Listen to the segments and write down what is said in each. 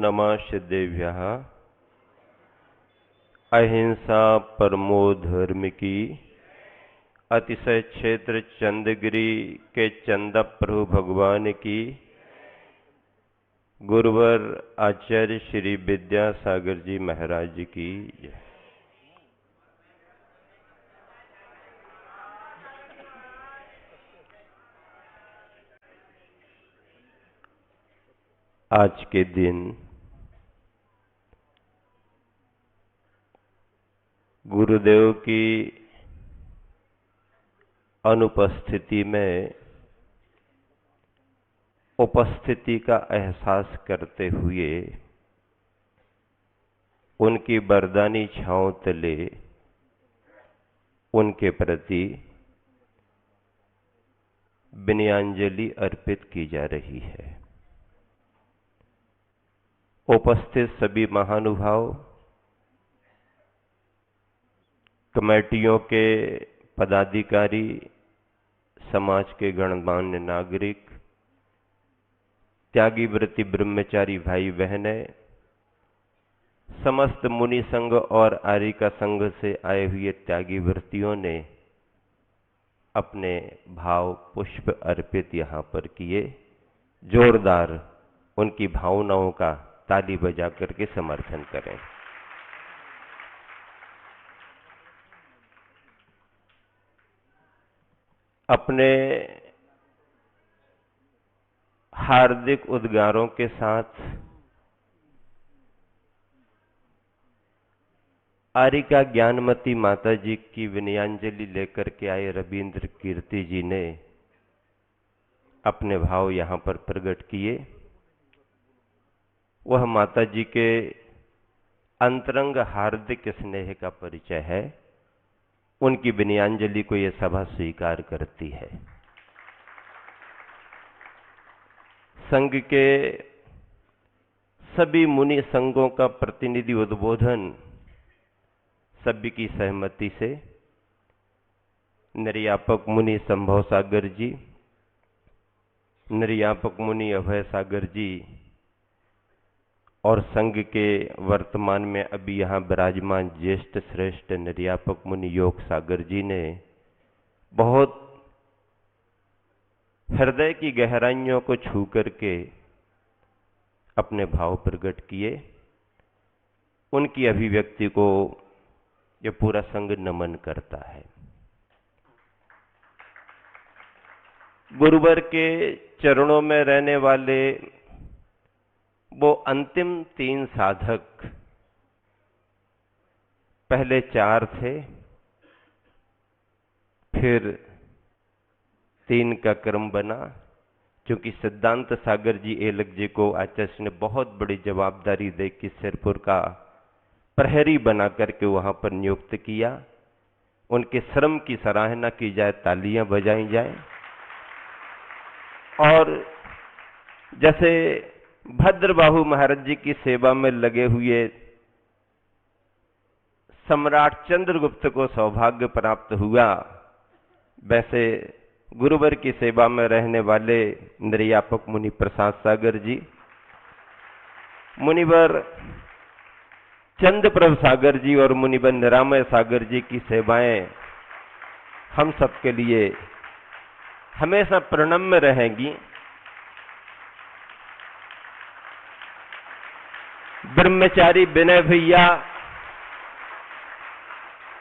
नमः सिद्धेभ्यः। अहिंसा परमो धर्म की अतिशय क्षेत्र चंदगिरी के चंदा प्रभु भगवान की गुरुवर आचार्य श्री विद्यासागर जी महाराज जी की जय। आज के दिन गुरुदेव की अनुपस्थिति में उपस्थिति का एहसास करते हुए उनकी वरदानी छांव तले उनके प्रति विनयाञ्जलि अर्पित की जा रही है। उपस्थित सभी महानुभाव, कमेटियों के पदाधिकारी, समाज के गणमान्य नागरिक, त्यागी व्रती ब्रह्मचारी भाई बहनें, समस्त मुनि संघ और आर्यिका संघ से आए हुए त्यागी व्रतियों ने अपने भाव पुष्प अर्पित यहाँ पर किए। जोरदार उनकी भावनाओं का ताली बजा करके समर्थन करें। अपने हार्दिक उद्गारों के साथ आर्यिका ज्ञानमती माता जी की विनयाञ्जलि लेकर के आए रविंद्र कीर्ति जी ने अपने भाव यहाँ पर प्रकट किए। वह माता जी के अंतरंग हार्दिक स्नेह का परिचय है। उनकी विनयाञ्जलि को यह सभा स्वीकार करती है। संघ के सभी मुनि संघों का प्रतिनिधि उद्बोधन सभी की सहमति से निर्यापक मुनि संभव सागर जी, निर्यापक मुनि अभय सागर जी और संघ के वर्तमान में अभी यहाँ विराजमान ज्येष्ठ श्रेष्ठ निर्यापक मुनि योग सागर जी ने बहुत हृदय की गहराइयों को छू करके अपने भाव प्रकट किए। उनकी अभिव्यक्ति को ये पूरा संघ नमन करता है। गुरुवर के चरणों में रहने वाले वो अंतिम 3 साधक, पहले 4 थे, फिर 3 का क्रम बना, क्योंकि सिद्धांत सागर जी एलक जी को आचार्य ने बहुत बड़ी जवाबदारी दे कि सिरपुर का प्रहरी बना करके वहां पर नियुक्त किया। उनके श्रम की सराहना की जाए, तालियां बजाई जाए। और जैसे भद्रबाहु महाराज जी की सेवा में लगे हुए सम्राट चंद्रगुप्त को सौभाग्य प्राप्त हुआ, वैसे गुरुवर की सेवा में रहने वाले निर्यापक मुनि प्रसाद सागर जी, मुनिवर चंद्रप्रभ सागर जी और मुनिवर निरामय सागर जी की सेवाएं हम सबके लिए हमेशा प्रणम्य रहेंगी। ब्रह्मचारी विनय भैया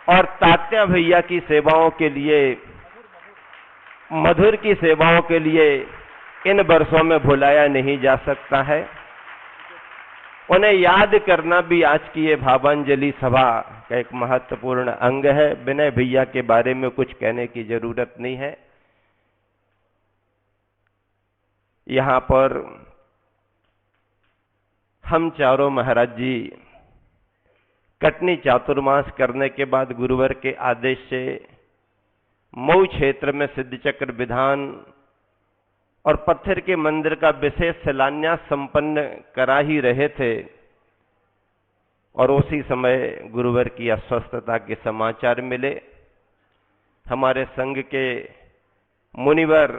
और तात्या भैया की सेवाओं के लिए, मधुर की सेवाओं के लिए इन वर्षों में भुलाया नहीं जा सकता है। उन्हें याद करना भी आज की ये भावांजलि सभा का एक महत्वपूर्ण अंग है। विनय भैया के बारे में कुछ कहने की जरूरत नहीं है। यहाँ पर हम चारों महाराज जी कटनी चातुर्मास करने के बाद गुरुवर के आदेश से मऊ क्षेत्र में सिद्ध चक्र विधान और पत्थर के मंदिर का विशेष शिलान्यास संपन्न करा ही रहे थे, और उसी समय गुरुवर की अस्वस्थता के समाचार मिले। हमारे संघ के मुनिवर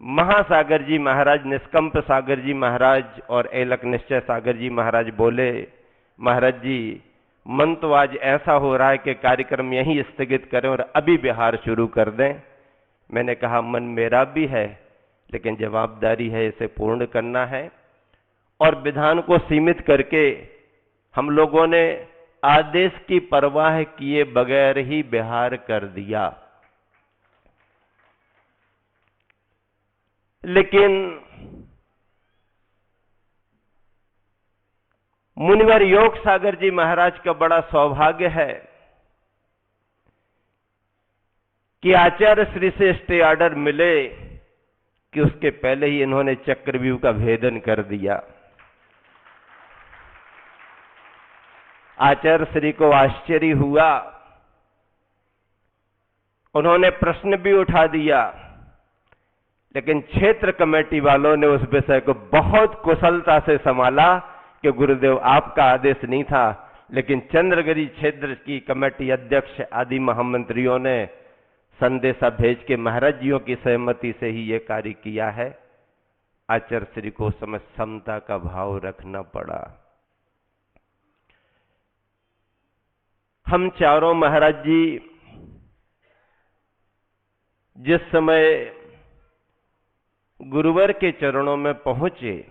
महासागर जी महाराज, निष्कंप सागर जी महाराज और एलक निश्चय सागर जी महाराज बोले, महाराज जी मन तो आज ऐसा हो रहा है कि कार्यक्रम यहीं स्थगित करें और अभी बिहार शुरू कर दें। मैंने कहा मन मेरा भी है, लेकिन जवाबदारी है इसे पूर्ण करना है। और विधान को सीमित करके हम लोगों ने आदेश की परवाह किए बगैर ही बिहार कर दिया। लेकिन मुनिवर योग सागर जी महाराज का बड़ा सौभाग्य है कि आचार्य श्री से स्टे ऑर्डर मिले कि उसके पहले ही इन्होंने चक्रव्यूह का भेदन कर दिया। आचार्य श्री को आश्चर्य हुआ, उन्होंने प्रश्न भी उठा दिया, लेकिन क्षेत्र कमेटी वालों ने उस विषय को बहुत कुशलता से संभाला कि गुरुदेव आपका आदेश नहीं था, लेकिन चंद्रगिरी क्षेत्र की कमेटी अध्यक्ष आदि महामंत्रियों ने संदेशा भेज के महाराज जियों की सहमति से ही यह कार्य किया है। आचार्य श्री को समय समता का भाव रखना पड़ा। हम चारों महाराज जी जिस समय गुरुवर के चरणों में पहुंचे,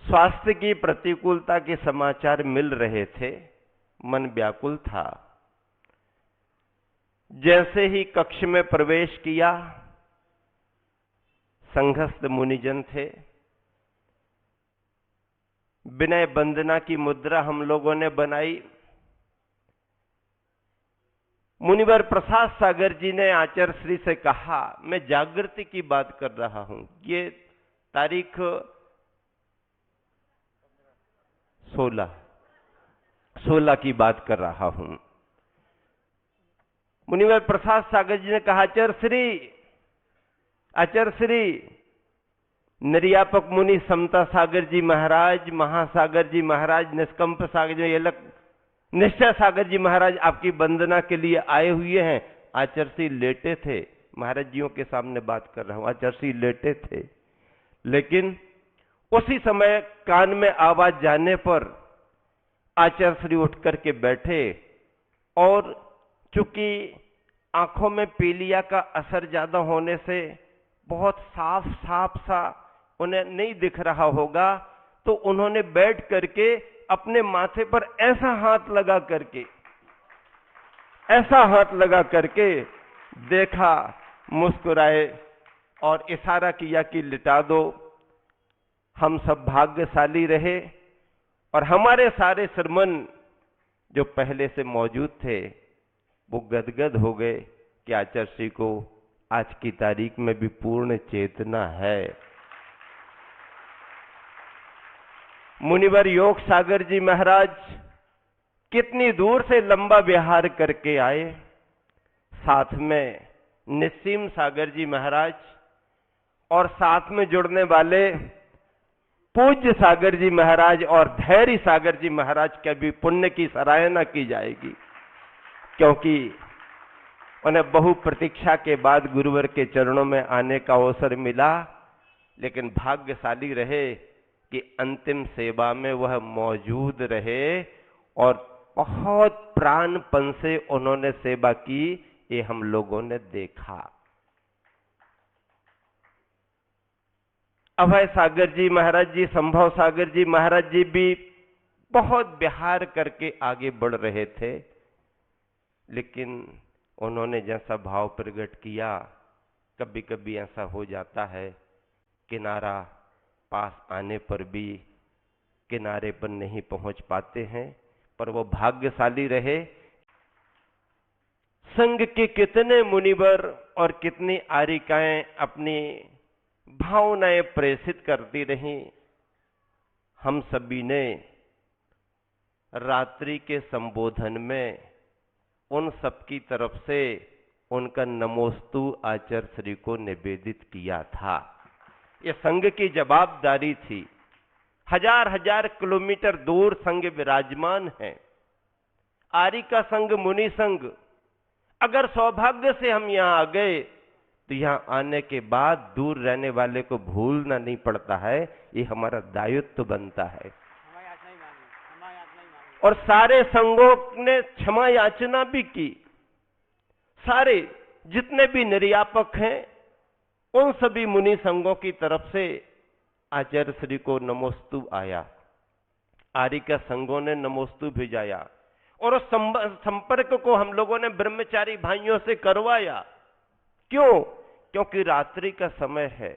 स्वास्थ्य की प्रतिकूलता के समाचार मिल रहे थे, मन व्याकुल था। जैसे ही कक्ष में प्रवेश किया, संघस्थ मुनिजन थे। विनय वंदना की मुद्रा हम लोगों ने बनाई। मुनिवर प्रसाद सागर जी ने आचार्य श्री से कहा, मैं जागृति की बात कर रहा हूं, ये तारीख 16 की बात कर रहा हूं। मुनिवर प्रसाद सागर जी ने कहा, आचार्य श्री निर्यापक मुनि समता सागर जी महाराज, महासागर जी महाराज, निष्कंप सागर जी, एलक निश्चय सागर जी महाराज आपकी वंदना के लिए आए हुए हैं। आचार्य श्री लेटे थे, महाराज जियों के सामने बात कर रहा हूं, आचार्य श्री लेटे थे। लेकिन उसी समय कान में आवाज जाने पर आचार्य श्री उठ करके बैठे और चूंकि आंखों में पीलिया का असर ज्यादा होने से बहुत साफ सा उन्हें नहीं दिख रहा होगा, तो उन्होंने बैठ करके अपने माथे पर ऐसा हाथ लगा करके देखा, मुस्कुराए और इशारा किया कि लिटा दो। हम सब भाग्यशाली रहे और हमारे सारे श्रमण जो पहले से मौजूद थे वो गदगद हो गए कि आचार्य श्री को आज की तारीख में भी पूर्ण चेतना है। मुनिवर योग सागर जी महाराज कितनी दूर से लंबा विहार करके आए, साथ में निस्सीम सागर जी महाराज और साथ में जुड़ने वाले पूज्य सागर जी महाराज और धैर्य सागर जी महाराज के भी पुण्य की सराहना की जाएगी, क्योंकि उन्हें बहु प्रतीक्षा के बाद गुरुवर के चरणों में आने का अवसर मिला। लेकिन भाग्यशाली रहे कि अंतिम सेवा में वह मौजूद रहे और बहुत प्राणपन से उन्होंने सेवा की, ये हम लोगों ने देखा। अभय सागर जी महाराज जी, संभव सागर जी महाराज जी भी बहुत विहार करके आगे बढ़ रहे थे, लेकिन उन्होंने जैसा भाव प्रकट किया, कभी कभी ऐसा हो जाता है किनारा पास आने पर भी किनारे पर नहीं पहुंच पाते हैं, पर वो भाग्यशाली रहे। संघ के कितने मुनिवर और कितनी आरिकाएं अपनी भावनाएं प्रेषित करती रहीं। हम सभी ने रात्रि के संबोधन में उन सबकी तरफ से उनका नमोस्तु आचार्य श्री को निवेदित किया था। यह संघ की जवाबदारी थी। हजार हजार किलोमीटर दूर संघ विराजमान है। आर्य का संघ, मुनि संघ अगर सौभाग्य से हम यहाँ आ गए तो यहाँ आने के बाद दूर रहने वाले को भूलना नहीं पड़ता है, ये हमारा दायित्व बनता है। और सारे संघों ने क्षमा याचना भी की। सारे जितने भी निर्यापक हैं उन सभी मुनि संघों की तरफ से आचार्य श्री को नमोस्तु आया। आर्य संघों ने नमोस्तु भिजाया और उस संपर्क को हम लोगों ने ब्रह्मचारी भाइयों से करवाया। क्यों? क्योंकि रात्रि का समय है।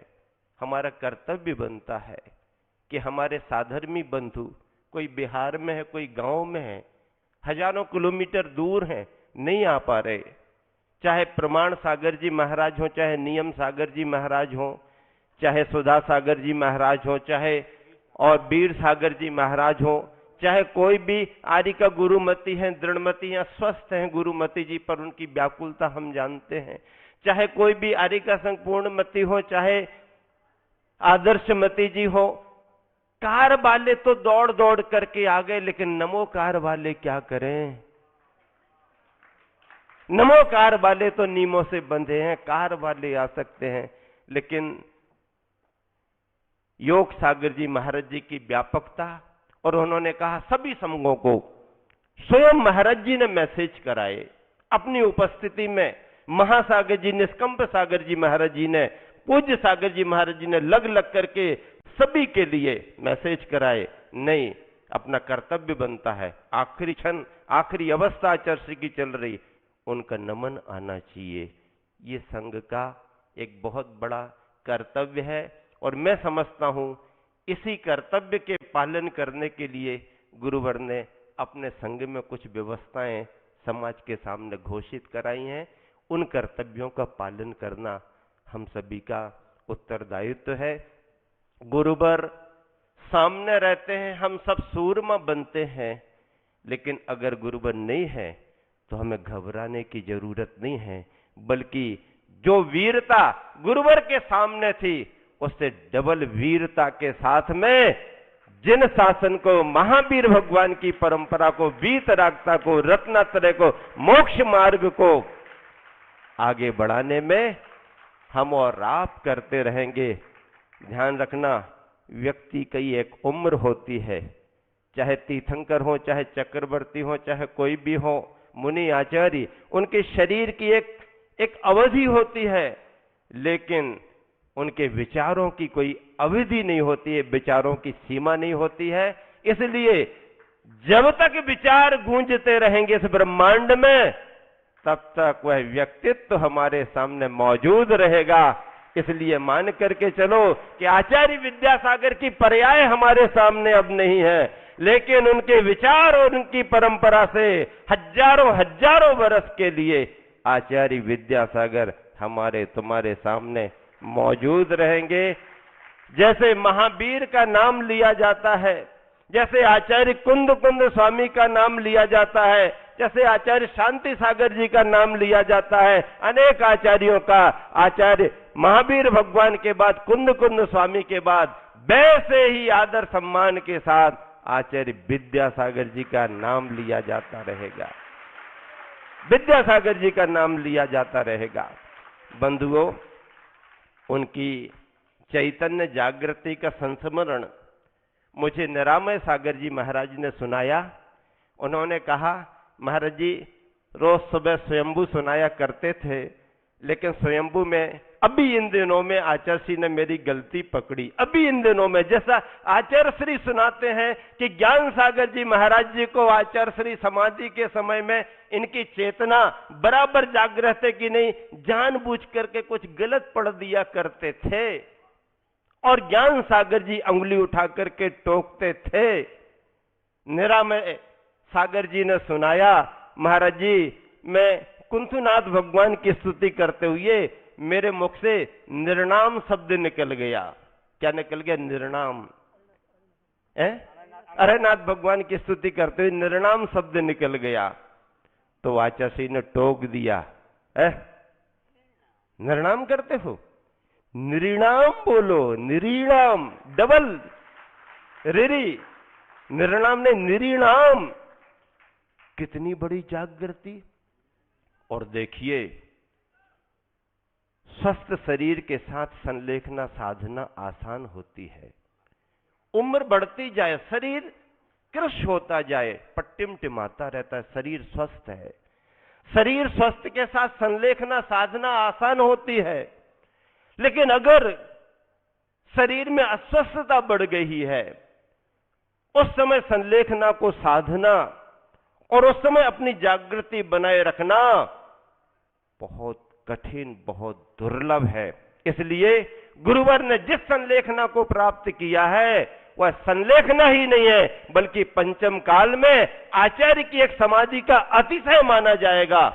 हमारा कर्तव्य बनता है कि हमारे साधर्मी बंधु कोई बिहार में है, कोई गांव में है, हजारों किलोमीटर दूर हैं, नहीं आ पा रहे। चाहे प्रमाण सागर जी महाराज हो, चाहे नियम सागर जी महाराज हो, चाहे सुधा सागर जी महाराज हो, चाहे और वीर सागर जी महाराज हो, चाहे कोई भी आदि का गुरुमती हैं, दृढ़मती हैं, स्वस्थ हैं गुरुमती जी, पर उनकी व्याकुलता हम जानते हैं। चाहे कोई भी आदि का संग पूर्णमती हो, चाहे आदर्शमती जी हो, कार वाले तो दौड़ दौड़ करके आ गए, लेकिन नमो कार वाले क्या करें? नमो कार वाले तो नियमों से बंधे हैं, कार वाले आ सकते हैं, लेकिन योग सागर जी महाराज जी की व्यापकता, और उन्होंने कहा सभी संघों को, स्वयं महाराज जी ने मैसेज कराए अपनी उपस्थिति में। महासागर जी, निष्कंप सागर जी महाराज जी ने, पूज्य सागर जी महाराज जी ने लग लग करके सभी के लिए मैसेज कराए। नहीं, अपना कर्तव्य बनता है। आखिरी क्षण, आखिरी अवस्था आचार्य की चल रही, उनका नमन आना चाहिए। ये संघ का एक बहुत बड़ा कर्तव्य है और मैं समझता हूं इसी कर्तव्य के पालन करने के लिए गुरुवर ने अपने संघ में कुछ व्यवस्थाएं समाज के सामने घोषित कराई हैं। उन कर्तव्यों का पालन करना हम सभी का उत्तरदायित्व है। गुरुवर सामने रहते हैं, हम सब सूरमा बनते हैं, लेकिन अगर गुरुवर नहीं है तो हमें घबराने की जरूरत नहीं है, बल्कि जो वीरता गुरुवर के सामने थी उससे डबल वीरता के साथ में जिन शासन को, महावीर भगवान की परंपरा को, वीतरागता को, रत्नात्रय को, मोक्ष मार्ग को आगे बढ़ाने में हम और आप करते रहेंगे। ध्यान रखना, व्यक्ति की एक उम्र होती है, चाहे तीर्थंकर हो, चाहे चक्रवर्ती हो, चाहे कोई भी हो, मुनि आचार्य, उनके शरीर की एक अवधि होती है, लेकिन उनके विचारों की कोई अवधि नहीं होती है, विचारों की सीमा नहीं होती है। इसलिए जब तक विचार गूंजते रहेंगे इस ब्रह्मांड में, तब तक वह व्यक्तित्व हमारे सामने मौजूद रहेगा। इसलिए मान करके चलो कि आचार्य विद्यासागर की पर्याय हमारे सामने अब नहीं है, लेकिन उनके विचार और उनकी परंपरा से हजारों हजारों वर्ष के लिए आचार्य विद्यासागर हमारे तुम्हारे सामने मौजूद रहेंगे। जैसे महावीर का नाम लिया जाता है, जैसे आचार्य कुंद स्वामी का नाम लिया जाता है, जैसे आचार्य शांति सागर जी का नाम लिया जाता है, अनेक आचार्यों का, आचार्य महावीर भगवान के बाद कुंद स्वामी के बाद वैसे ही आदर सम्मान के साथ आचार्य विद्यासागर जी का नाम लिया जाता रहेगा, विद्यासागर जी का नाम लिया जाता रहेगा। बंधुओं, उनकी चैतन्य जागृति का संस्मरण मुझे निरामय सागर जी महाराज ने सुनाया। उन्होंने कहा, महाराज जी रोज सुबह स्वयंभू सुनाया करते थे, लेकिन स्वयंभू में अभी इन दिनों में आचार्य श्री ने मेरी गलती पकड़ी। अभी इन दिनों में जैसा आचार्य श्री सुनाते हैं कि ज्ञान सागर जी महाराज जी को आचार्य श्री समाधि के समय में इनकी चेतना बराबर जागृत है कि नहीं, जानबूझ करके कुछ गलत पढ़ दिया करते थे और ज्ञान सागर जी अंगुली उठा करके टोकते थे। निरामय सागर जी ने सुनाया, महाराज जी मैं कुंथुनाथ भगवान की स्तुति करते हुए मेरे मुख से निर्णाम शब्द निकल गया। क्या निकल गया? निर्णाम। अरेनाथ भगवान की स्तुति करते हुए निर्णाम शब्द निकल गया। तो आचार्य ने टोक दिया, निर्णाम करते हो? निर्णाम बोलो, निर्णाम डबल रिरी, निर्णाम ने निर्णाम। कितनी बड़ी जागृति, और देखिए, स्वस्थ शरीर के साथ संलेखना साधना आसान होती है। उम्र बढ़ती जाए, शरीर कृश होता जाए, पर टिमटिमाता रहता है, शरीर स्वस्थ है। शरीर स्वस्थ के साथ संलेखना साधना आसान होती है। लेकिन अगर शरीर में अस्वस्थता बढ़ गई है, उस समय संलेखना को साधना और उस समय अपनी जागृति बनाए रखना बहुत कठिन, बहुत दुर्लभ है। इसलिए गुरुवर ने जिस संलेखना को प्राप्त किया है वह संलेखना ही नहीं है, बल्कि पंचम काल में आचार्य की एक समाधि का अतिशय माना जाएगा।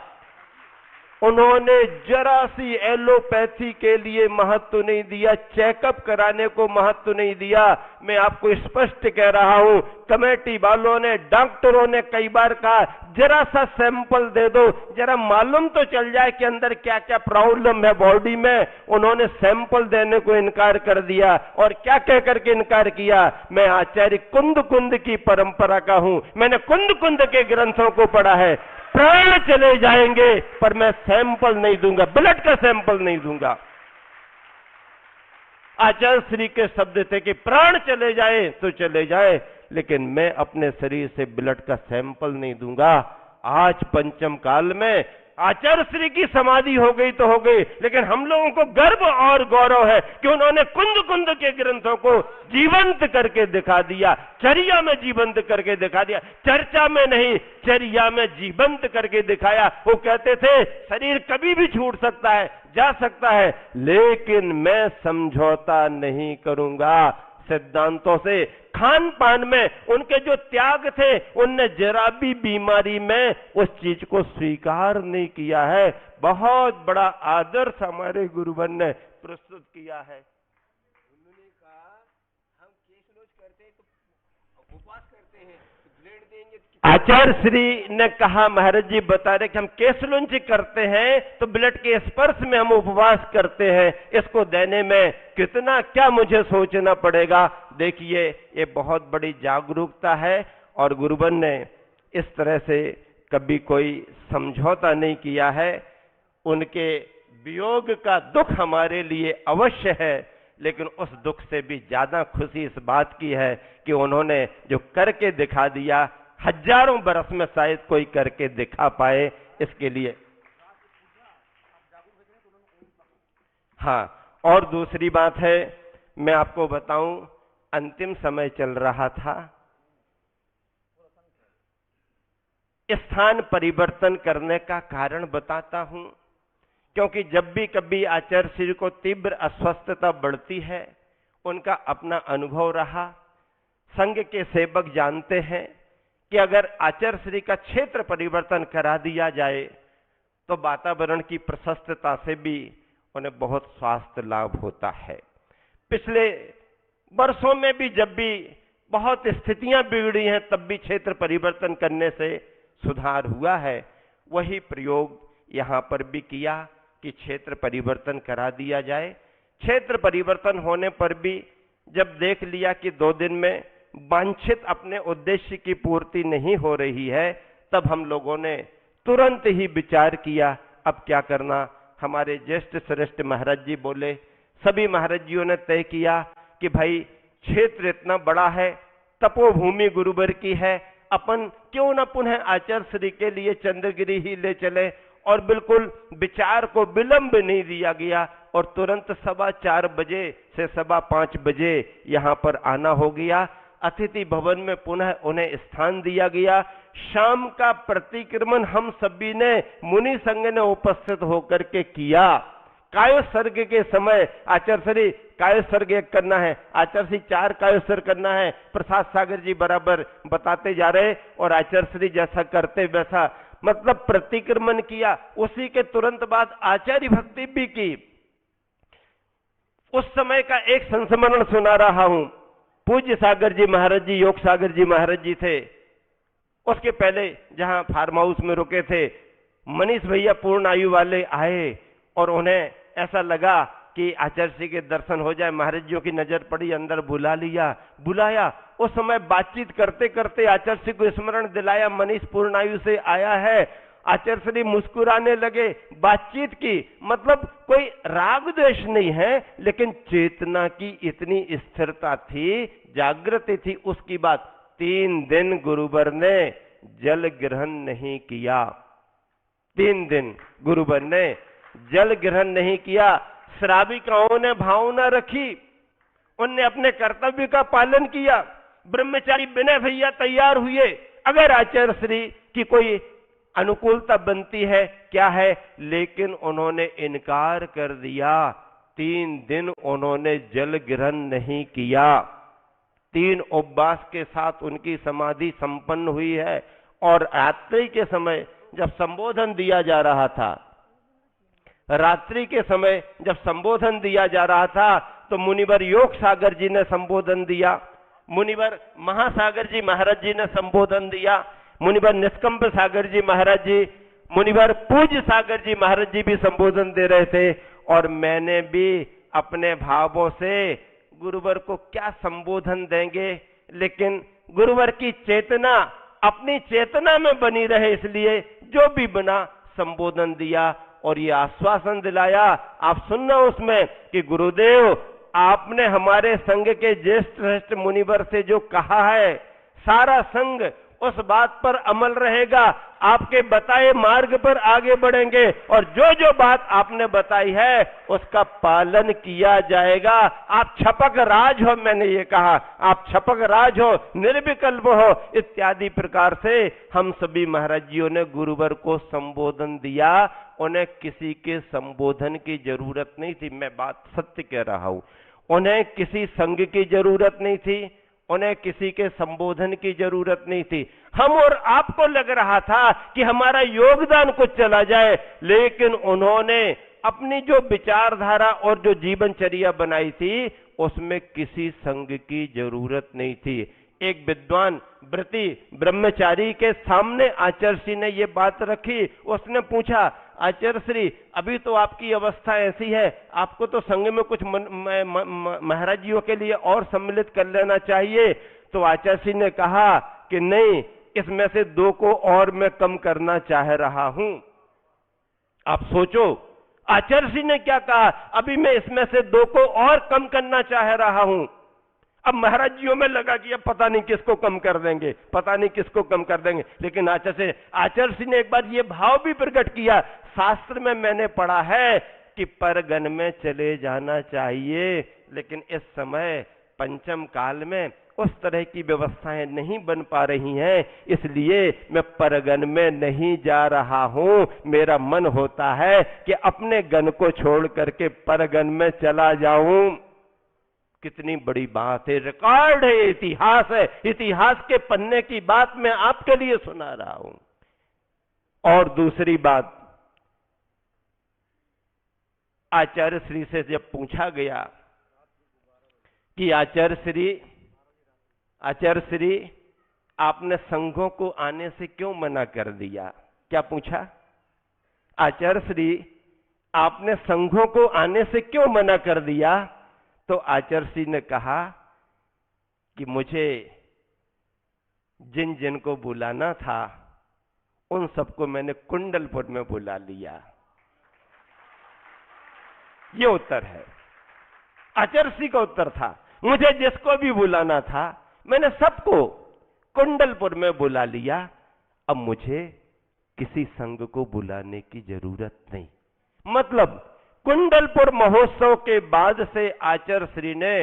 उन्होंने जरा सी एलोपैथी के लिए महत्व नहीं दिया, चेकअप कराने को महत्व नहीं दिया। मैं आपको स्पष्ट कह रहा हूं, कमेटी वालों ने, डॉक्टरों ने कई बार कहा, जरा सा सैंपल दे दो, जरा मालूम तो चल जाए कि अंदर क्या क्या प्रॉब्लम है बॉडी में। उन्होंने सैंपल देने को इनकार कर दिया। और क्या कह करके इनकार किया? मैं आचार्य कुंद कुंद की परंपरा का हूं, मैंने कुंद कुंद के ग्रंथों को पढ़ा है। प्राण चले जाएंगे पर मैं सैंपल नहीं दूंगा, ब्लड का सैंपल नहीं दूंगा। आचार्य श्री के शब्द थे कि प्राण चले जाए तो चले जाए, लेकिन मैं अपने शरीर से ब्लड का सैंपल नहीं दूंगा। आज पंचम काल में आचार्य श्री की समाधि हो गई तो हो गई, लेकिन हम लोगों को गर्व और गौरव है कि उन्होंने कुंद कुंद के ग्रंथों को जीवंत करके दिखा दिया, चर्या में जीवंत करके दिखा दिया। चर्चा में नहीं, चर्या में जीवंत करके दिखाया। वो कहते थे शरीर कभी भी छूट सकता है, जा सकता है, लेकिन मैं समझौता नहीं करूंगा सिद्धांतों से। खान पान में उनके जो त्याग थे, उनने जरा भी बीमारी में उस चीज को स्वीकार नहीं किया है। बहुत बड़ा आदर्श हमारे गुरुवर ने प्रस्तुत किया है। उन्होंने कहा हम केस रोज करते हैं तो उपवास करते हैं, ब्लेड देंगे। आचार्य श्री ने कहा, महाराज जी बता रहे कि हम केसलुंच करते हैं तो ब्लड के स्पर्श में हम उपवास करते हैं, इसको देने में कितना क्या मुझे सोचना पड़ेगा। देखिए, ये बहुत बड़ी जागरूकता है और गुरुवर ने इस तरह से कभी कोई समझौता नहीं किया है। उनके वियोग का दुख हमारे लिए अवश्य है, लेकिन उस दुख से भी ज्यादा खुशी इस बात की है कि उन्होंने जो करके दिखा दिया, हजारों बरस में शायद कोई करके दिखा पाए। इसके लिए हाँ, और दूसरी बात है, मैं आपको बताऊं, अंतिम समय चल रहा था, स्थान परिवर्तन करने का कारण बताता हूं। क्योंकि जब भी कभी आचार्य श्री को तीव्र अस्वस्थता बढ़ती है, उनका अपना अनुभव रहा। संघ के सेवक जानते हैं कि अगर आचार्य श्री का क्षेत्र परिवर्तन करा दिया जाए तो वातावरण की प्रशस्तता से भी उन्हें बहुत स्वास्थ्य लाभ होता है। पिछले वर्षों में भी जब भी बहुत स्थितियां बिगड़ी हैं, तब भी क्षेत्र परिवर्तन करने से सुधार हुआ है। वही प्रयोग यहां पर भी किया कि क्षेत्र परिवर्तन करा दिया जाए। क्षेत्र परिवर्तन होने पर भी जब देख लिया कि 2 दिन में वांछित अपने उद्देश्य की पूर्ति नहीं हो रही है, तब हम लोगों ने तुरंत ही विचार किया अब क्या करना। हमारे ज्येष्ठ श्रेष्ठ महाराज जी बोले, सभी महाराज जियों ने तय किया कि भाई क्षेत्र इतना बड़ा है, तपोभूमि गुरुवर की है, अपन क्यों न पुनः आचार्य श्री के लिए चंद्रगिरी ही ले चले। और बिल्कुल विचार को विलंब नहीं दिया गया और तुरंत 4:15 बजे से 5:15 बजे यहां पर आना हो गया। अतिथि भवन में पुनः उन्हें स्थान दिया गया। शाम का प्रतिक्रमण हम सभी ने मुनि संघ ने उपस्थित होकर के किया। कायोसर्ग के समय आचार्य श्री कायोसर्ग 1 करना है, आचार्य श्री 4 कायोसर्ग करना है। प्रसाद सागर जी बराबर बताते जा रहे और आचार्य श्री जैसा करते वैसा, मतलब प्रतिक्रमण किया। उसी के तुरंत बाद आचार्य भक्ति भी की। उस समय का एक संस्मरण सुना रहा हूं। पूज्य सागर जी महाराज जी, योग सागर जी महाराज जी थे। उसके पहले जहां फार्म हाउस में रुके थे, मनीष भैया पूर्ण आयु वाले आए और उन्हें ऐसा लगा कि आचार्य श्री के दर्शन हो जाए। महाराज जी की नजर पड़ी, अंदर बुलाया। उस समय बातचीत करते करते आचार्य श्री को स्मरण दिलाया, मनीष पूर्ण आयु से आया है आचार्य श्री मुस्कुराने लगे, बातचीत की, मतलब कोई राग द्वेष नहीं है, लेकिन चेतना की इतनी स्थिरता थी, जागृति थी उसकी बात। 3 दिन गुरुवर ने जल ग्रहण नहीं किया, 3 दिन गुरुवर ने जल ग्रहण नहीं किया। श्राविकाओं ने भावना रखी, उनने अपने कर्तव्य का पालन किया। ब्रह्मचारी विनय भैया तैयार हुए, अगर आचार्य श्री की कोई अनुकूलता बनती है क्या है, लेकिन उन्होंने इनकार कर दिया। 3 दिन उन्होंने जल ग्रहण नहीं किया। 3 उपवास के साथ उनकी समाधि संपन्न हुई है। और रात्रि के समय जब संबोधन दिया जा रहा था, रात्रि के समय जब संबोधन दिया जा रहा था, तो मुनिवर योग सागर जी ने संबोधन दिया, मुनिवर महासागर जी महाराज जी ने संबोधन दिया, मुनिवर निष्कंभ सागर जी महाराज जी, मुनिवर पूज्य सागर जी महाराज जी भी संबोधन दे रहे थे। और मैंने भी अपने भावों से गुरुवर को क्या संबोधन देंगे, लेकिन गुरुवर की चेतना अपनी चेतना में बनी रहे, इसलिए जो भी बना संबोधन दिया और ये आश्वासन दिलाया, आप सुनना उसमें, कि गुरुदेव आपने हमारे संघ के ज्येष्ठ श्रेष्ठ मुनिवर से जो कहा है, सारा संघ उस बात पर अमल रहेगा, आपके बताए मार्ग पर आगे बढ़ेंगे, और जो जो बात आपने बताई है उसका पालन किया जाएगा। आप छपक राज हो, मैंने ये कहा, आप छपक राज हो, निर्विकल्प हो, इत्यादि प्रकार से हम सभी महाराज जियों ने गुरुवर को संबोधन दिया। उन्हें किसी के संबोधन की जरूरत नहीं थी, मैं बात सत्य कह रहा हूं। उन्हें किसी संघ की जरूरत नहीं थी, उन्हें किसी के संबोधन की जरूरत नहीं थी। हम और आपको लग रहा था कि हमारा योगदान कुछ चला जाए, लेकिन उन्होंने अपनी जो विचारधारा और जो जीवनचर्या बनाई थी, उसमें किसी संघ की जरूरत नहीं थी। एक विद्वान व्रती ब्रह्मचारी के सामने आचार्य श्री ने ये बात रखी। उसने पूछा, आचार्य श्री अभी तो आपकी अवस्था ऐसी है, आपको तो संघ में कुछ महाराज जियों के लिए और सम्मिलित कर लेना चाहिए। तो आचार्य श्री ने कहा कि नहीं, इसमें से 2 को और मैं कम करना चाह रहा हूं। आप सोचो, आचार्य श्री ने क्या कहा, अभी मैं इसमें से 2 को और कम करना चाह रहा हूं। अब महाराज जियों में लगा कि अब पता नहीं किसको कम कर देंगे, पता नहीं किसको कम कर देंगे, लेकिन आचार्य श्री ने एक बार ये भाव भी प्रकट किया, शास्त्र में मैंने पढ़ा है कि परगन में चले जाना चाहिए, लेकिन इस समय पंचम काल में उस तरह की व्यवस्थाएं नहीं बन पा रही हैं, इसलिए मैं परगन में नहीं जा रहा हूं। मेरा मन होता है कि अपने गण को छोड़ करके परगन में चला जाऊं। कितनी बड़ी बात है, रिकॉर्ड है, इतिहास है, इतिहास के पन्ने की बात मैं आपके लिए सुना रहा हूं। और दूसरी बात, आचार्य श्री से जब पूछा गया कि आचार्य श्री आपने संघों को आने से क्यों मना कर दिया, क्या पूछा, आचार्य श्री आपने संघों को आने से क्यों मना कर दिया। तो आचार्य श्री ने कहा कि मुझे जिन जिन को बुलाना था उन सबको मैंने कुंडलपुर में बुला लिया। ये उत्तर है, आचार्य श्री का उत्तर था, मुझे जिसको भी बुलाना था मैंने सबको कुंडलपुर में बुला लिया, अब मुझे किसी संघ को बुलाने की जरूरत नहीं। मतलब कुंडलपुर महोत्सव के बाद से आचार्य श्री ने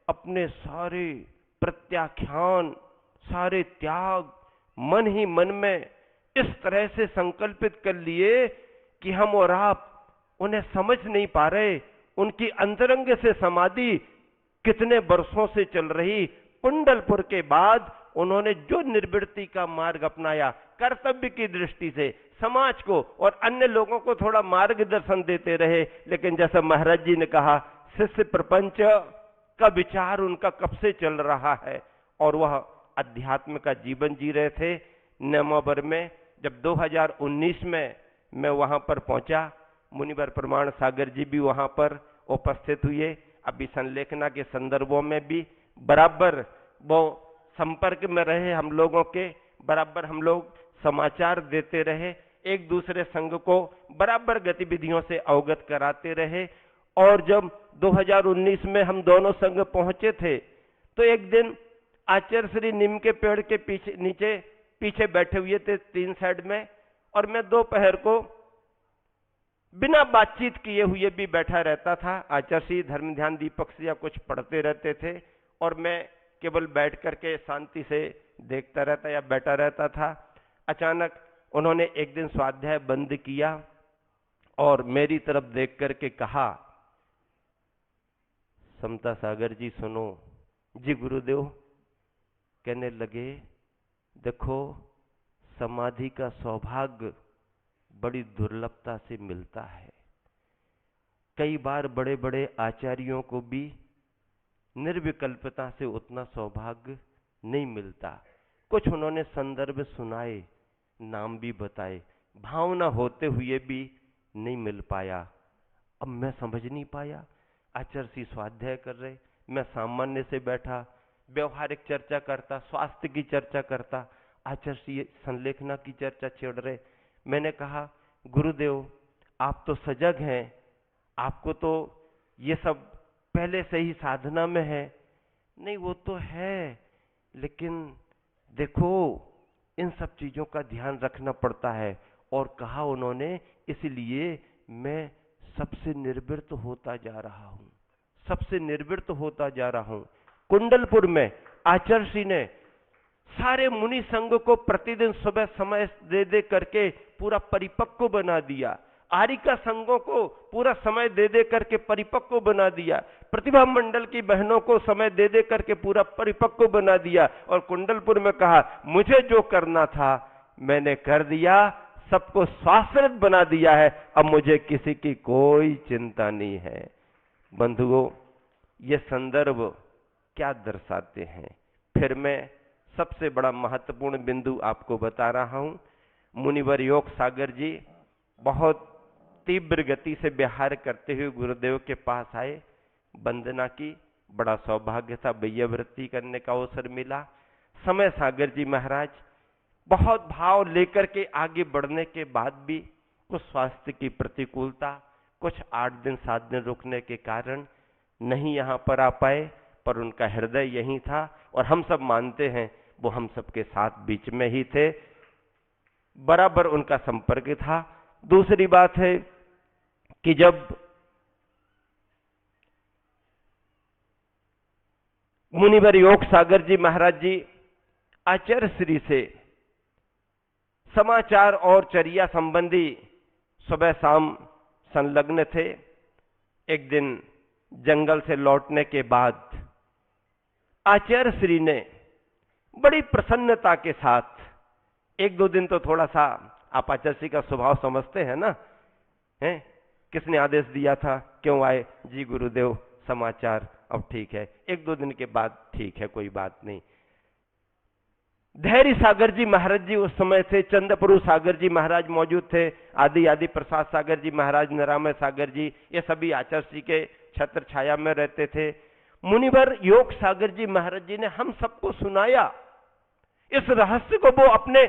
अपने सारे प्रत्याख्यान, सारे त्याग मन ही मन में इस तरह से संकल्पित कर लिए कि हम और आप उन्हें समझ नहीं पा रहे। उनकी अंतरंग से समाधि कितने वर्षों से चल रही, कुंडलपुर के बाद उन्होंने जो निर्वृत्ति का मार्ग अपनाया, कर्तव्य की दृष्टि से समाज को और अन्य लोगों को थोड़ा मार्गदर्शन देते रहे, लेकिन जैसा महाराज जी ने कहा, शिष्य प्रपंच का विचार उनका कब से चल रहा है और वह अध्यात्म का जीवन जी रहे थे। नवंबर में जब 2019 में मैं वहां पर पहुंचा, मुनिवर प्रमाण सागर जी भी वहां पर उपस्थित हुए। अभी संलेखना के संदर्भों में भी बराबर वो संपर्क में रहे, हम लोगों के बराबर हम लोग समाचार देते रहे। एक दूसरे संघ को बराबर गतिविधियों से अवगत कराते रहे। और जब 2019 में हम दोनों संघ पहुंचे थे तो एक दिन आचार्य श्री नीम के पेड़ के पीछे बैठे हुए थे 3 साइड में, और मैं दोपहर को बिना बातचीत किए हुए भी बैठा रहता था। आचार्य श्री धर्म ध्यान दीपक से या कुछ पढ़ते रहते थे और मैं केवल बैठ करके शांति से देखता रहता या बैठा रहता था। अचानक उन्होंने एक दिन स्वाध्याय बंद किया और मेरी तरफ देख करके कहा, समता सागर जी सुनो। जी गुरुदेव। कहने लगे, देखो समाधि का सौभाग्य बड़ी दुर्लभता से मिलता है। कई बार बड़े बड़े आचार्यों को भी निर्विकल्पता से उतना सौभाग्य नहीं मिलता। कुछ उन्होंने संदर्भ सुनाए, नाम भी बताए, भावना होते हुए भी नहीं मिल पाया। अब मैं समझ नहीं पाया। आचार्य श्री स्वाध्याय कर रहे, मैं सामान्य से बैठा, व्यवहारिक चर्चा करता, स्वास्थ्य की चर्चा करता, आचार्य श्री संलेखना की चर्चा छेड़ रहे। मैंने कहा, गुरुदेव आप तो सजग हैं, आपको तो ये सब पहले से ही साधना में है। नहीं वो तो है, लेकिन देखो इन सब चीजों का ध्यान रखना पड़ता है। और कहा उन्होंने, इसलिए मैं सबसे निर्वृत्त होता जा रहा हूं, सबसे निर्वृत्त होता जा रहा हूं। कुंडलपुर में आचार्य श्री ने सारे मुनि संघ को प्रतिदिन सुबह समय दे दे करके पूरा परिपक्व बना दिया। आरिका संघों को पूरा समय दे दे करके परिपक्व बना दिया। प्रतिभा मंडल की बहनों को समय दे दे करके पूरा परिपक्व बना दिया। और कुंडलपुर में कहा, मुझे जो करना था मैंने कर दिया, सबको स्वाश्रित बना दिया है, अब मुझे किसी की कोई चिंता नहीं है। बंधुओं, ये संदर्भ क्या दर्शाते हैं? फिर मैं सबसे बड़ा महत्वपूर्ण बिंदु आपको बता रहा हूं। मुनिवर योग सागर जी बहुत तीव्र गति से विहार करते हुए गुरुदेव के पास आए, वंदना की, बड़ा सौभाग्य था, वैयावृत्ति करने का अवसर मिला। समय सागर जी महाराज बहुत भाव लेकर के आगे बढ़ने के बाद भी कुछ स्वास्थ्य की प्रतिकूलता, कुछ 8 दिन 7 दिन रुकने के कारण नहीं यहां पर आ पाए, पर उनका हृदय यही था और हम सब मानते हैं वो हम सबके साथ बीच में ही थे, बराबर उनका संपर्क था। दूसरी बात है कि जब मुनिवर योग सागर जी महाराज जी आचार्य श्री से समाचार और चर्या संबंधी सुबह शाम संलग्न थे। एक दिन जंगल से लौटने के बाद आचार्य श्री ने बड़ी प्रसन्नता के साथ, 1-2 दिन तो थोड़ा सा आप आचार्य श्री का स्वभाव समझते हैं ना, हैं? किसने आदेश दिया था, क्यों आए? जी गुरुदेव समाचार, अब ठीक है। 1-2 दिन के बाद ठीक है, कोई बात नहीं। धैर्य सागर जी महाराज जी उस समय थे, चंद्रप्रभु सागर जी महाराज मौजूद थे, आदि प्रसाद सागर जी महाराज, निरामय सागर जी, ये सभी आचार्य श्री के छत्र छाया में रहते थे। मुनिवर योग सागर जी महाराज जी ने हम सबको सुनाया। इस रहस्य को वो अपने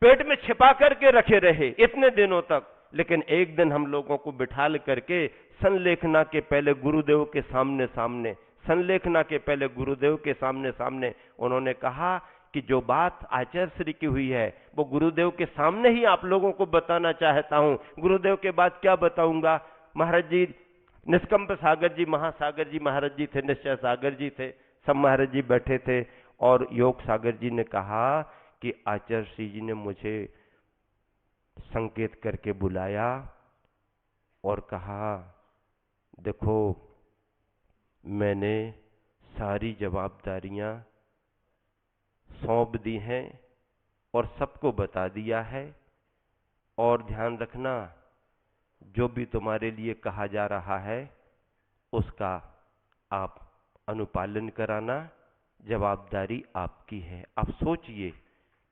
पेट में छिपा करके रखे रहे इतने दिनों तक, लेकिन एक दिन हम लोगों को बिठाल करके संलेखना के पहले गुरुदेव के सामने सामने, संलेखना के पहले गुरुदेव के सामने सामने उन्होंने कहा कि जो बात आचार्य श्री की हुई है वो गुरुदेव के सामने ही आप लोगों को बताना चाहता हूं। गुरुदेव के बाद क्या बताऊंगा? महाराज जी निष्कंप सागर जी, महासागर जी महाराज जी थे, निश्चय सागर जी थे, सब महाराज जी बैठे थे। और योग सागर जी ने कहा कि आचार्य श्री जी ने मुझे संकेत करके बुलाया और कहा, देखो मैंने सारी जवाबदारियां सौंप दी हैं और सबको बता दिया है, और ध्यान रखना जो भी तुम्हारे लिए कहा जा रहा है उसका आप अनुपालन कराना, जवाबदारी आपकी है। आप सोचिए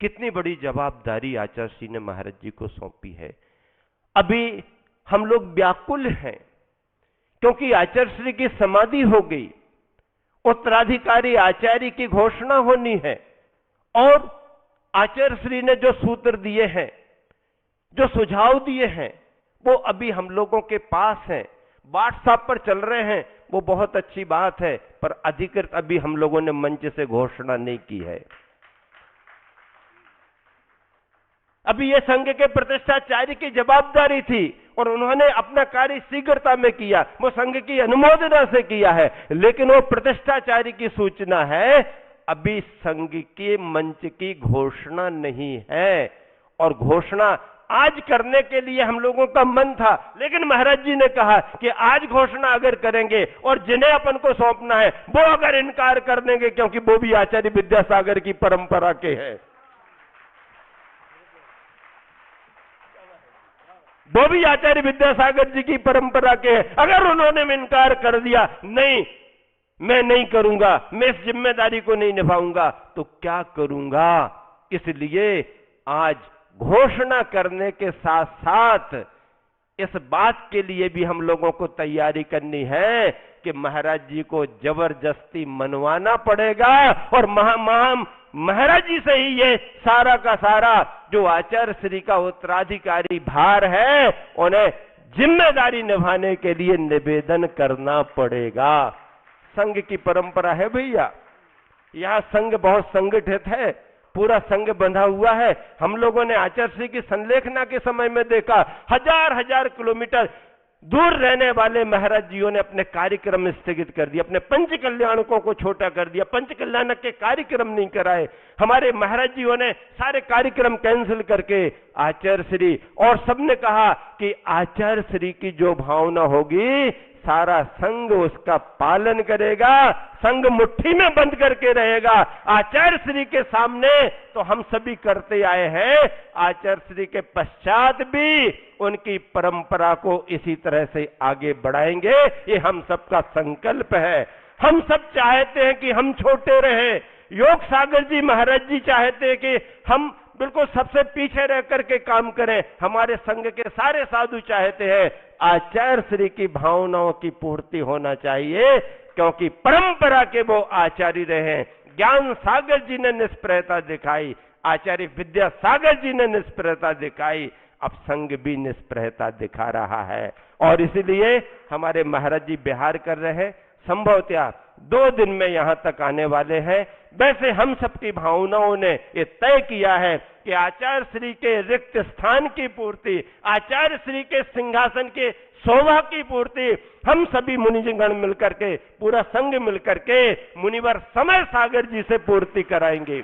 कितनी बड़ी जवाबदारी आचार्य श्री ने महाराज जी को सौंपी है। अभी हम लोग व्याकुल हैं क्योंकि आचार्य श्री की समाधि हो गई, उत्तराधिकारी आचार्य की घोषणा होनी है, और आचार्य श्री ने जो सूत्र दिए हैं जो सुझाव दिए हैं वो अभी हम लोगों के पास हैं, व्हाट्सएप पर चल रहे हैं, वो बहुत अच्छी बात है, पर अधिकृत अभी हम लोगों ने मंच से घोषणा नहीं की है। अभी ये संघ के प्रतिष्ठाचार्य की जवाबदारी थी और उन्होंने अपना कार्य शीघ्रता में किया, वो संघ की अनुमोदना से किया है, लेकिन वो प्रतिष्ठाचार्य की सूचना है, अभी संघ के मंच की घोषणा नहीं है। और घोषणा आज करने के लिए हम लोगों का मन था, लेकिन महाराज जी ने कहा कि आज घोषणा अगर करेंगे और जिन्हें अपन को सौंपना है वो अगर इनकार कर देंगे, क्योंकि वो भी आचार्य विद्यासागर की परंपरा के हैं, वो भी आचार्य विद्यासागर जी की परंपरा के हैं, अगर उन्होंने इनकार कर दिया, नहीं मैं नहीं करूंगा, मैं इस जिम्मेदारी को नहीं निभाऊंगा, तो क्या करूंगा। इसलिए आज घोषणा करने के साथ साथ इस बात के लिए भी हम लोगों को तैयारी करनी है कि महाराज जी को जबरदस्ती मनवाना पड़ेगा और महाराज जी से ही ये सारा का सारा जो आचार्य श्री का उत्तराधिकारी भार है उन्हें जिम्मेदारी निभाने के लिए निवेदन करना पड़ेगा। संघ की परंपरा है भैया, यह संघ बहुत संगठित है, पूरा संघ बंधा हुआ है। हम लोगों ने आचार्य श्री की संलेखना के समय में देखा, हजार हजार किलोमीटर दूर रहने वाले महाराज जियों ने अपने कार्यक्रम स्थगित कर दिए, अपने पंच कल्याणकों को छोटा कर दिया, पंच कल्याणक के कार्यक्रम नहीं कराए। हमारे महाराज जियों ने सारे कार्यक्रम कैंसिल करके आचार्य श्री, और सबने कहा कि आचार्य श्री की जो भावना होगी सारा संघ उसका पालन करेगा, संघ मुट्ठी में बंद करके रहेगा। आचार्य श्री के सामने तो हम सभी करते आए हैं, आचार्य श्री के पश्चात भी उनकी परंपरा को इसी तरह से आगे बढ़ाएंगे, ये हम सबका संकल्प है। हम सब चाहते हैं कि हम छोटे रहें, योग सागर जी महाराज जी चाहते हैं कि हम बिल्कुल सबसे पीछे रह करके काम करें, हमारे संघ के सारे साधु चाहते हैं आचार्य श्री की भावनाओं की पूर्ति होना चाहिए, क्योंकि परंपरा के वो आचार्य रहे। ज्ञान सागर जी ने निष्प्रयता दिखाई, आचार्य विद्यासागर जी ने निष्प्रयता दिखाई, अब संघ भी निष्प्रयता दिखा रहा है। और इसलिए हमारे महाराज जी बिहार कर रहे हैं, संभवतः 2 दिन में यहां तक आने वाले हैं। वैसे हम सबकी भावनाओं ने ये तय किया है कि आचार्य श्री के रिक्त स्थान की पूर्ति, आचार्य श्री के सिंहासन के शोभा की पूर्ति हम सभी मुनिजन मिलकर के, पूरा संघ मिलकर के मुनिवर समय सागर जी से पूर्ति कराएंगे।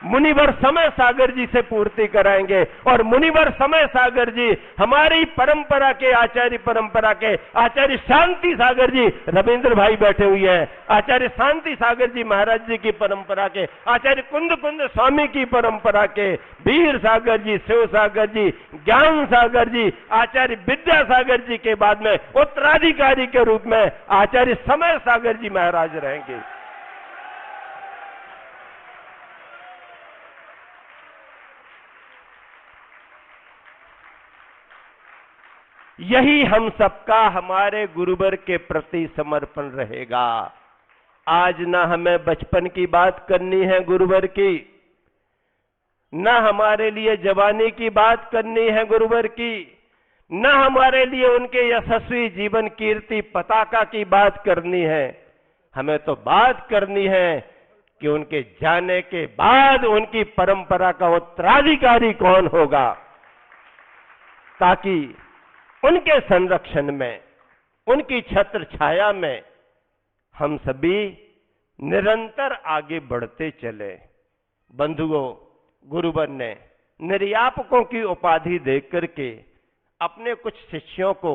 मुनिवर समय सागर जी से पूर्ति कराएंगे। और मुनिवर समय सागर जी हमारी परंपरा के आचार्य, परंपरा के आचार्य शांति सागर जी, रविंद्र भाई बैठे हुए हैं, आचार्य शांति सागर जी महाराज जी की परंपरा के, आचार्य कुंद कुंद स्वामी की परंपरा के, वीर सागर जी, शिव सागर जी, ज्ञान सागर जी, आचार्य विद्यासागर जी के बाद में उत्तराधिकारी के रूप में आचार्य समय सागर जी महाराज रहेंगे। यही हम सबका हमारे गुरुवर के प्रति समर्पण रहेगा। आज ना हमें बचपन की बात करनी है गुरुवर की, ना हमारे लिए जवानी की बात करनी है गुरुवर की, ना हमारे लिए उनके यशस्वी जीवन कीर्ति पताका की बात करनी है। हमें तो बात करनी है कि उनके जाने के बाद उनकी परंपरा का उत्तराधिकारी कौन होगा, ताकि उनके संरक्षण में, उनकी छत्र छाया में हम सभी निरंतर आगे बढ़ते चले। बंधुओं, गुरुवर ने निर्यापकों की उपाधि देकर के अपने कुछ शिष्यों को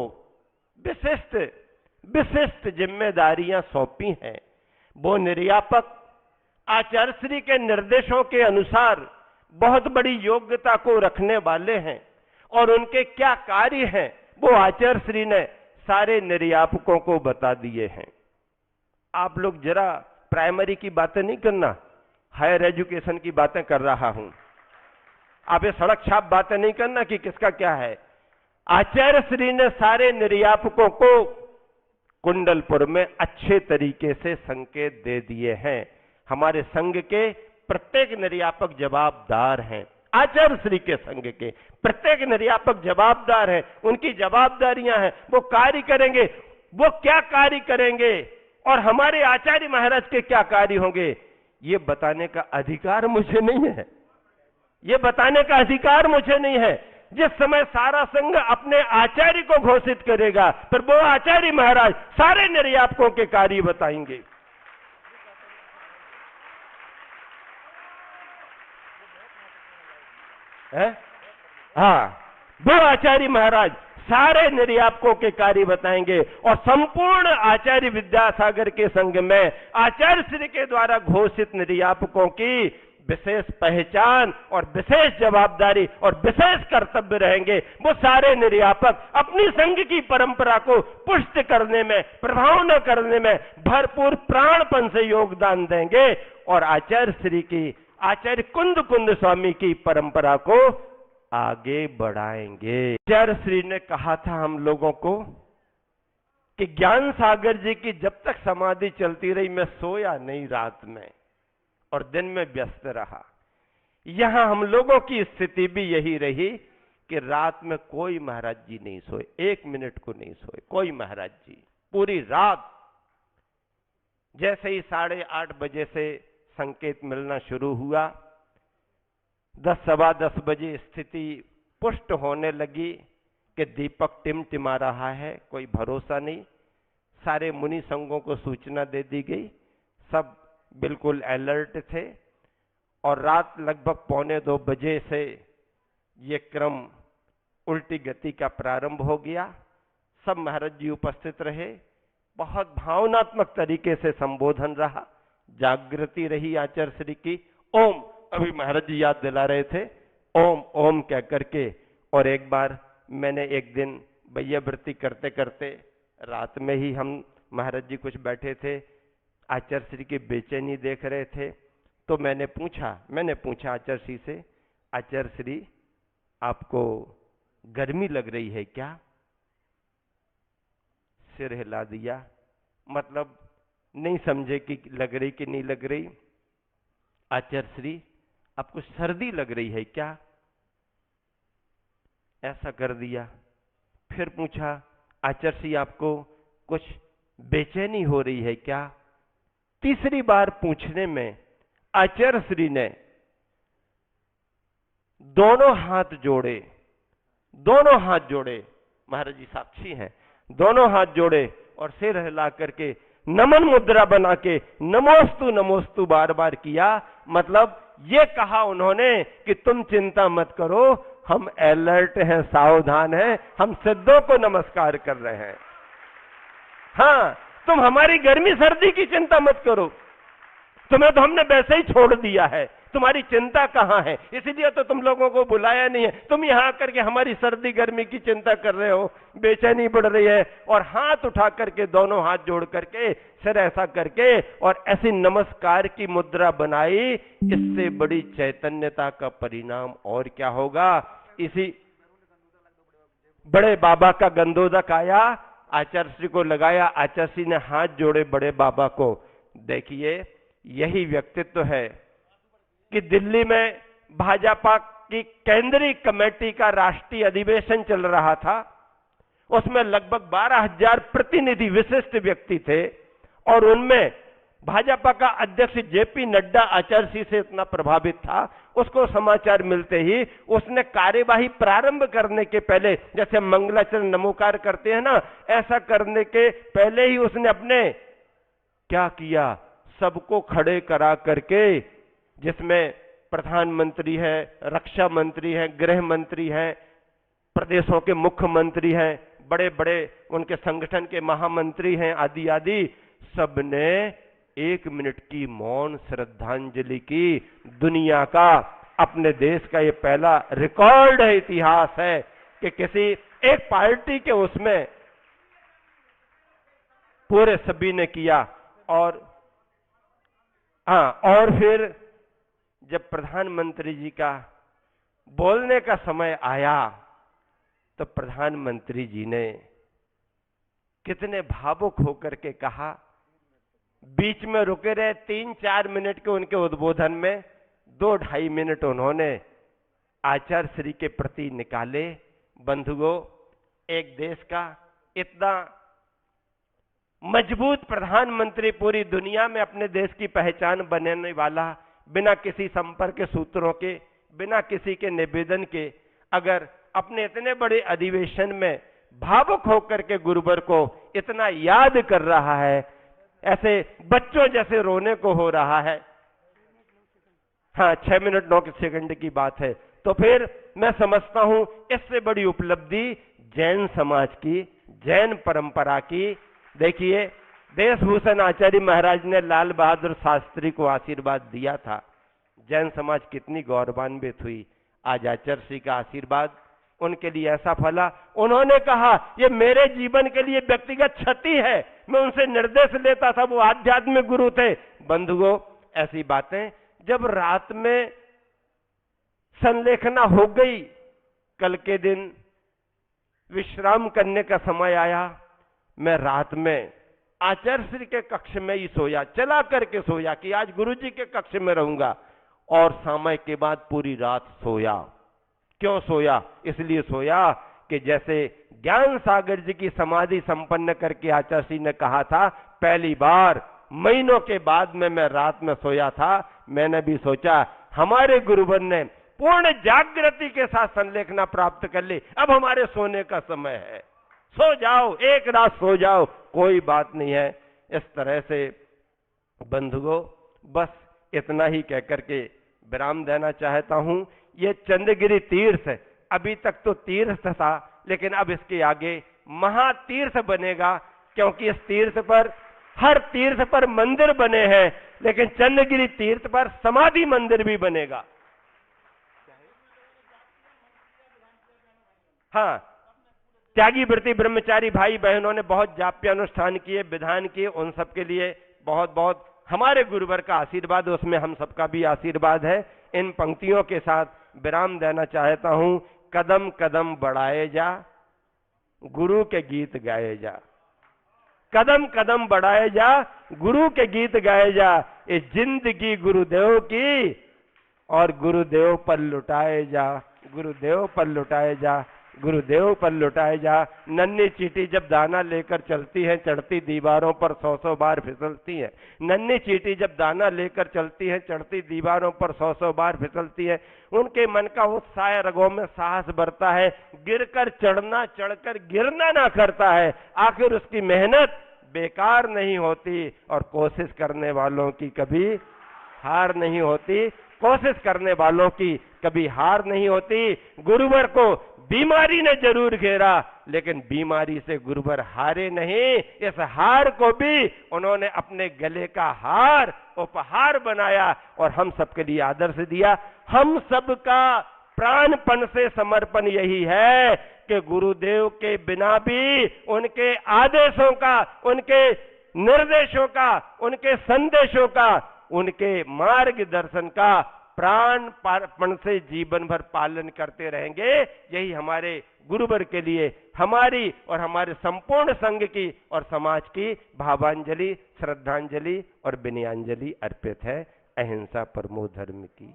विशिष्ट जिम्मेदारियां सौंपी हैं। वो निर्यापक आचार्य श्री के निर्देशों के अनुसार बहुत बड़ी योग्यता को रखने वाले हैं और उनके क्या कार्य हैं वो आचार्य श्री ने सारे निर्यापकों को बता दिए हैं। आप लोग जरा प्राइमरी की बातें नहीं करना, हायर एजुकेशन की बातें कर रहा हूं। आप ये सड़क छाप बातें नहीं करना कि किसका क्या है। आचार्य श्री ने सारे निर्यापकों को कुंडलपुर में अच्छे तरीके से संकेत दे दिए हैं। हमारे संघ के प्रत्येक निर्यापक जवाबदार हैं। आचार्य श्री के संग के। प्रत्येक निर्यापक जवाबदार है, उनकी जवाबदारियां हैं, वो कार्य करेंगे। वो क्या कार्य करेंगे और हमारे आचार्य महाराज के क्या कार्य होंगे, ये बताने का अधिकार मुझे नहीं है। ये बताने का अधिकार मुझे नहीं है। जिस समय सारा संघ अपने आचार्य को घोषित करेगा, फिर वो आचार्य महाराज सारे निर्यापकों के कार्य बताएंगे। हाँ, वो आचार्य महाराज सारे निर्यापकों के कार्य बताएंगे और संपूर्ण आचार्य विद्यासागर के संघ में आचार्य श्री के द्वारा घोषित निर्यापकों की विशेष पहचान और विशेष जवाबदारी और विशेष कर्तव्य रहेंगे। वो सारे निर्यापक अपनी संघ की परंपरा को पुष्ट करने में, प्रभाव करने में भरपूर प्राणपण से योगदान देंगे और आचार्य श्री की, आचार्य कुंद कुंद स्वामी की परंपरा को आगे बढ़ाएंगे। आचार्य श्री ने कहा था हम लोगों को कि ज्ञान सागर जी की जब तक समाधि चलती रही मैं सोया नहीं रात में और दिन में व्यस्त रहा। यहां हम लोगों की स्थिति भी यही रही कि रात में कोई महाराज जी नहीं सोए, 1 मिनट को नहीं सोए कोई महाराज जी पूरी रात। जैसे ही 8:30 बजे से संकेत मिलना शुरू हुआ, 10 सवा 10 बजे स्थिति पुष्ट होने लगी कि दीपक टिमटिमा रहा है, कोई भरोसा नहीं। सारे मुनि संघों को सूचना दे दी गई, सब बिल्कुल अलर्ट थे और रात लगभग 1:45 बजे से ये क्रम उल्टी गति का प्रारंभ हो गया। सब महाराज जी उपस्थित रहे, बहुत भावनात्मक तरीके से संबोधन रहा, जागृति रही आचार्य श्री की। ओम, अभी महाराज जी याद दिला रहे थे, ओम ओम कह करके। और एक बार मैंने एक दिन बैयावृत्ति करते करते रात में ही हम महाराज जी कुछ बैठे थे, आचार्य श्री की बेचैनी देख रहे थे, तो मैंने पूछा आचार्य श्री से, आचार्य श्री आपको गर्मी लग रही है क्या? सिर हिला दिया, मतलब नहीं समझे कि लग रही कि नहीं लग रही। आचार्य श्री आपको सर्दी लग रही है क्या? ऐसा कर दिया। फिर पूछा, आचार्य श्री आपको कुछ बेचैनी हो रही है क्या? तीसरी बार पूछने में आचार्य श्री ने दोनों हाथ जोड़े, महाराज जी साक्षी हैं, दोनों हाथ जोड़े और सिर हिला करके नमन मुद्रा बना के नमोस्तु नमोस्तु बार बार किया। मतलब ये कहा उन्होंने कि तुम चिंता मत करो, हम अलर्ट हैं, सावधान हैं, हम सिद्धों को नमस्कार कर रहे हैं। हाँ, तुम हमारी गर्मी सर्दी की चिंता मत करो, तुम्हें तो हमने वैसे ही छोड़ दिया है, तुम्हारी चिंता कहां है, इसीलिए तो तुम लोगों को बुलाया नहीं है। तुम यहां आकर के हमारी सर्दी गर्मी की चिंता कर रहे हो, बेचैनी बढ़ रही है। और हाथ उठा करके, दोनों हाथ जोड़ करके, सिर ऐसा करके और ऐसी नमस्कार की मुद्रा बनाई। इससे बड़ी चैतन्यता का परिणाम और क्या होगा। इसी बड़े बाबा का गंधोदक आया, आचार्य श्री को लगाया, आचार्य श्री ने हाथ जोड़े बड़े बाबा को। देखिए, यही व्यक्तित्व है कि दिल्ली में भाजपा की केंद्रीय कमेटी का राष्ट्रीय अधिवेशन चल रहा था, उसमें लगभग 12,000 प्रतिनिधि विशिष्ट व्यक्ति थे और उनमें भाजपा का अध्यक्ष जेपी नड्डा आचार्य श्री से इतना प्रभावित था, उसको समाचार मिलते ही उसने कार्यवाही प्रारंभ करने के पहले, जैसे मंगलाचरण नमोकार करते हैं ना, ऐसा करने के पहले ही उसने अपने क्या किया, सबको खड़े करा करके, जिसमें प्रधानमंत्री है, रक्षा मंत्री है, गृह मंत्री है, प्रदेशों के मुख्यमंत्री हैं, बड़े बड़े उनके संगठन के महामंत्री हैं, आदि आदि, सबने 1 मिनट की मौन श्रद्धांजलि की। दुनिया का, अपने देश का ये पहला रिकॉर्ड है, इतिहास है कि किसी एक पार्टी के उसमें पूरे सभी ने किया। और हाँ, और फिर जब प्रधानमंत्री जी का बोलने का समय आया तो प्रधानमंत्री जी ने कितने भावुक होकर के कहा, बीच में रुके रहे 3-4 मिनट के उनके उद्बोधन में 2-2.5 मिनट उन्होंने आचार्य श्री के प्रति निकाले। बंधुओं, एक देश का इतना मजबूत प्रधानमंत्री, पूरी दुनिया में अपने देश की पहचान बनाने वाला, बिना किसी संपर्क सूत्रों के, बिना किसी के निवेदन के, अगर अपने इतने बड़े अधिवेशन में भावुक होकर के गुरुवर को इतना याद कर रहा है, ऐसे बच्चों जैसे रोने को हो रहा है। हाँ, 6 मिनट 9 सेकंड की बात है। तो फिर मैं समझता हूं इससे बड़ी उपलब्धि जैन समाज की, जैन परंपरा की। देखिए, देशभूषण आचार्य महाराज ने लाल बहादुर शास्त्री को आशीर्वाद दिया था। जैन समाज कितनी गौरवान्वित हुई। आज आचार्य श्री का आशीर्वाद उनके लिए ऐसा फला। उन्होंने कहा, ये मेरे जीवन के लिए व्यक्तिगत क्षति है, मैं उनसे निर्देश लेता था, वो आध्यात्मिक गुरु थे। बंधुओं, ऐसी बातें जब रात में संलेखना हो गई, कल के दिन विश्राम करने का समय आया, मैं रात में आचार्य श्री के कक्ष में ही सोया, चला करके सोया कि आज गुरुजी के कक्ष में रहूंगा, और समय के बाद पूरी रात सोया। क्यों सोया? इसलिए सोया कि जैसे ज्ञान सागर जी की समाधि संपन्न करके आचार्य श्री ने कहा था, पहली बार महीनों के बाद में मैं रात में सोया था। मैंने भी सोचा हमारे गुरुवर ने पूर्ण जागृति के साथ संलेखना प्राप्त कर ली, अब हमारे सोने का समय है, सो जाओ, एक रात सो जाओ, कोई बात नहीं है। इस तरह से बंधुओं, बस इतना ही कहकर के विराम देना चाहता हूं। ये चंद्रगिरी तीर्थ अभी तक तो तीर्थ था, लेकिन अब इसके आगे महातीर्थ बनेगा, क्योंकि इस तीर्थ पर, हर तीर्थ पर मंदिर बने हैं, लेकिन चंद्रगिरी तीर्थ पर समाधि मंदिर भी बनेगा। हाँ, त्यागी व्रती ब्रह्मचारी भाई बहनों ने बहुत जाप्य अनुष्ठान किए, विधान किए, उन सबके लिए बहुत बहुत हमारे गुरुवर का आशीर्वाद, उसमें हम सबका भी आशीर्वाद है। इन पंक्तियों के साथ विराम देना चाहता हूं। कदम कदम बढ़ाए जा, गुरु के गीत गाए जा। कदम कदम बढ़ाए जा, गुरु के गीत गाए जा। इस जिंदगी गुरुदेव की, और गुरुदेव पर लुटाए जा, गुरुदेव पर लुटाए जा, गुरुदेव पर लुटाए जा। नन्ही चींटी जब दाना लेकर चलती है, चढ़ती दीवारों पर 100-100 बार फिसलती है। नन्ही चींटी जब दाना लेकर चलती है, चढ़ती दीवारों पर 100-100 बार फिसलती है। उनके मन का उत्साह, रगों में साहस बढ़ता है, गिरकर चढ़ना, चढ़कर गिरना ना करता है। आखिर उसकी मेहनत बेकार नहीं होती, और कोशिश करने वालों की कभी हार नहीं होती, कोशिश करने वालों की कभी हार नहीं होती। गुरुवर को बीमारी ने जरूर घेरा, लेकिन बीमारी से गुरुवर हारे नहीं। इस हार को भी उन्होंने अपने गले का हार उपहार बनाया, और हम सबके लिए आदर्श दिया। हम सबका प्राणपण से समर्पण यही है कि गुरुदेव के बिना भी, उनके आदेशों का, उनके निर्देशों का, उनके संदेशों का, उनके मार्गदर्शन का प्राणपण से जीवन भर पालन करते रहेंगे। यही हमारे गुरुवर के लिए, हमारी और हमारे संपूर्ण संघ की और समाज की भावांजलि, श्रद्धांजलि और विनयांजलि अर्पित है। अहिंसा परमो धर्म की।